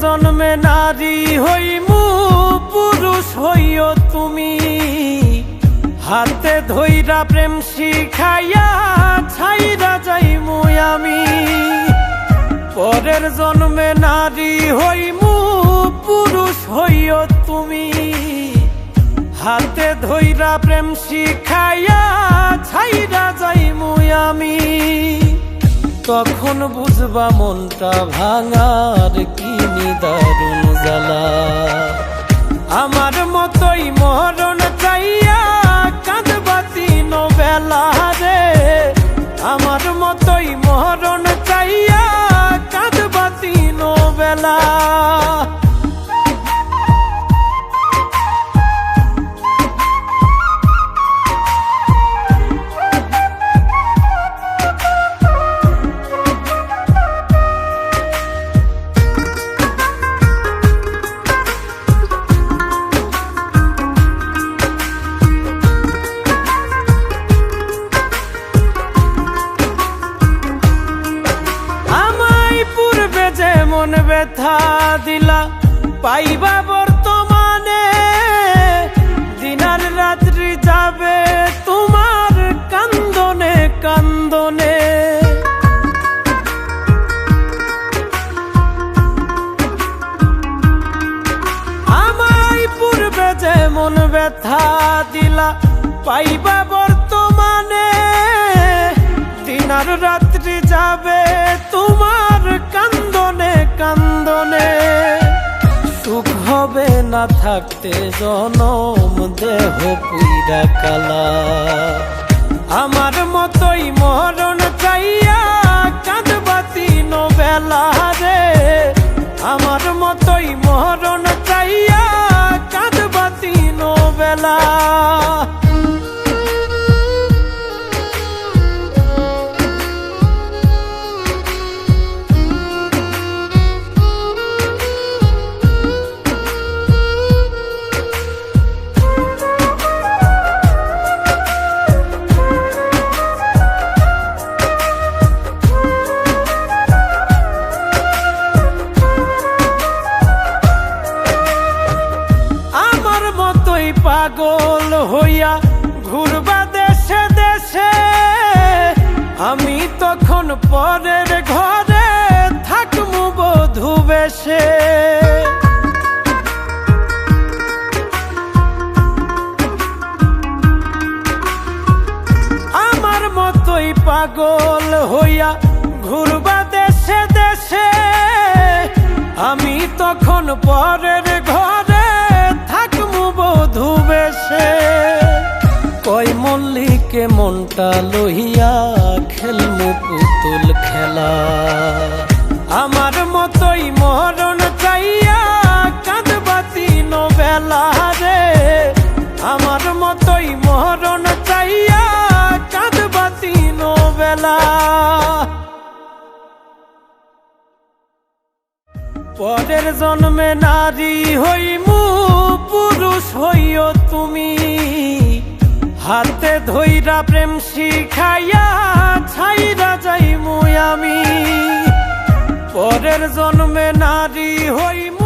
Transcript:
জন্মে নারী হইমু পুরুষ হইও তুমি, হাতে ধইরা প্রেম শিখাইয়া ছাইরা যাইমু আমি। পরের জন্মে নারী হইমু পুরুষ হইও তুমি, হাতে ধইরা প্রেম শিখাইয়া ছাইরা যাইমু আমি। তখন বুঝবা মনটা ভাঙার কি নিদারুণ জ্বালা, আমার মতোই মরণ চাইয়া কাঁদবা তিন বেলা রে, আমার মতোই মরণ চাইয়া কাঁদবা তিন বেলা। মন ব্যথা দিলা পাইবা বর্তমানে, দিনার রাত্রি যাবে তোমার কান্দনে কান্দনে। আমায় পূর্বে যে মন ব্যথা দিলা পাইবা বর্তমানে, দিনার রাত্রি যাবে তোমার কান্দনে কান্দনে। সুখ হবে না থাকতে জনম দেহ পুইরা কালা, আমার মতোই মরণ চাইয়া কাঁদবা তিন বেলা রে, আমার মতোই মরণ চাইয়া কাঁদবা তিন বেলা। পাগল হইয়া ঘুরবা দেশে দেশে, আমি তখন পরের ঘরে থাকমু বধূ বেশে। আমার মতোই পাগল হইয়া ঘুরবা দেশে দেশে, আমি তখন পরের ঘরে বধূ বেশে। কই মল্লিকে মনটা লইয়া খেলমু পুতুল খেলা, আমার মতোই মরণ চাইয়া কাঁদবা তিন বেলা রে, আমার মতোই মরণ চাইয়া কাঁদবা তিন বেলা। পরের জন্মে নারী হইমু পুরুষ হইও তুমি, হাতে ধইরা প্রেম শিখাইয়া ছাইরা যাইমু আমি। পরের জন্মে নারী হইমু